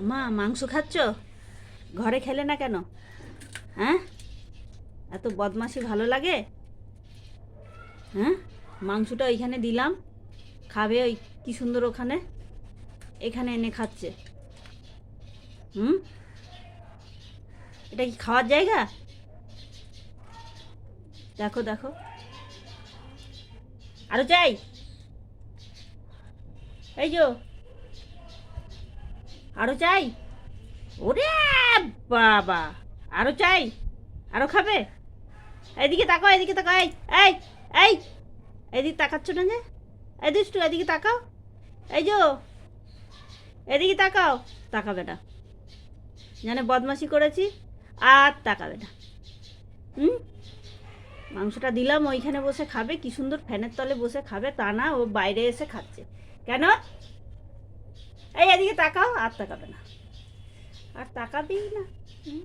মা মাংস খাচ্ছ? ঘরে খেলে না কেন? হ্যাঁ, এত বদমাশি ভালো লাগে? হ্যাঁ, মাংসটা ওইখানে দিলাম, খাবে। ওই কি সুন্দর ওখানে, এখানে এনে খাচ্ছে। হুম, এটা কি খাওয়ার জায়গা? দেখো দেখো, আরো চাই। এই যো, আরো চাই। ওরে বাবা, আরো চাই, আরো খাবে? এদিকে তাকাও, এদিকে তাকাও। এই এই এই, এদিকে তাকাচ্ছ না যে? এই দুষ্টু, এদিকে তাকাও। এই যো, এদিকে তাকাও। তাকাবে না, জানে বদমাশি করেছি, আর তাকাবে না। হুম, মাংসটা দিলাম, ওইখানে বসে খাবে, কি সুন্দর ফ্যানের তলে বসে খাবে, তা না ও বাইরে এসে খাচ্ছে কেন? এই এদিকে তাকাও, আর তাকাবে না, আর তাকাবেই না। হুম।